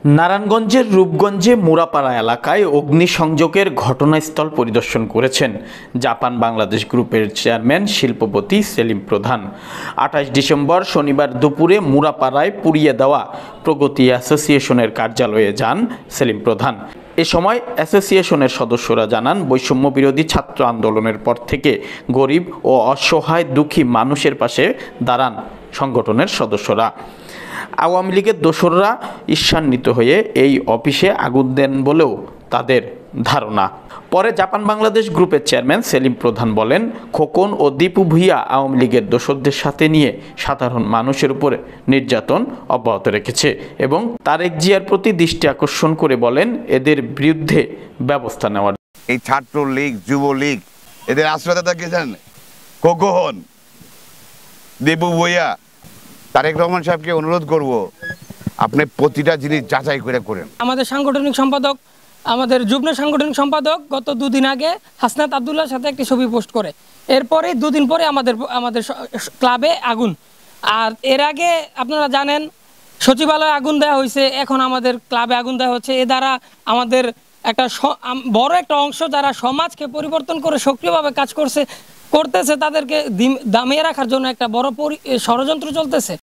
নারায়ণগঞ্জের রূপগঞ্জে মুরাপাড়া এলাকায় অগ্নিসংযোগের ঘটনাস্থল পরিদর্শন করেছেন জাপান বাংলাদেশ গ্রুপের চেয়ারম্যান শিল্পপতি সেলিম প্রধান। ২৮ ডিসেম্বর শনিবার দুপুরে মুরাপাড়ায় পুড়িয়ে দেওয়া প্রগতি অ্যাসোসিয়েশনের কার্যালয়ে যান সেলিম প্রধান। এ সময় অ্যাসোসিয়েশনের সদস্যরা জানান, বৈষম্য বিরোধী ছাত্র আন্দোলনের পর থেকে গরিব ও অসহায় দুঃখী মানুষের পাশে দাঁড়ান সংগঠনের সদস্যরা। আওয়ামী লীগের দোসররা ঈর্ষান্বিত হয়ে এই অফিসে আগুন দেন বলেও তাদের ধারণা। পরে জাপান বাংলাদেশ গ্রুপের চেয়ারম্যান সেলিম প্রধান বলেন, খোকন ও দীপু ভূঁইয়া আওয়ামী লীগের দোসরদের সাথে নিয়ে সাধারণ মানুষের উপরে নির্যাতন অব্যাহত রেখেছে এবং তারেক জিয়ার প্রতি দৃষ্টি আকর্ষণ করে বলেন, এদের বিরুদ্ধে ব্যবস্থা নেওয়ার। এই ছাত্র লীগ, যুবলীগ, এদের আশ্রয়দাতা কে জানেন? খোকন, দীপু ভূঁইয়া। তারেক রহমান সাহেবকে অনুরোধ করব, আপনি প্রতিটা জিনিস যাচাই করে করেন। আমাদের সাংগঠনিক সম্পাদক, আমাদের যুগ্ম সাংগঠনিক সম্পাদক গত দুদিন আগে হাসনাত আবদুল্লাহর সাথে একটি ছবি পোস্ট করে, এরপরে দুদিন পরে আমাদের ক্লাবে আগুন। আর এর আগে আপনারা জানেন সচিবালয়ে আগুন দেওয়া হয়েছে, এখন আমাদের ক্লাবে আগুন দেওয়া হচ্ছে। এ দ্বারা আমাদের একটা বড় একটা অংশ যারা সমাজকে পরিবর্তন করে সক্রিয়ভাবে কাজ করতেছে তাদেরকে দামিয়ে রাখার জন্য একটা বড় ষড়যন্ত্র চলতেছে।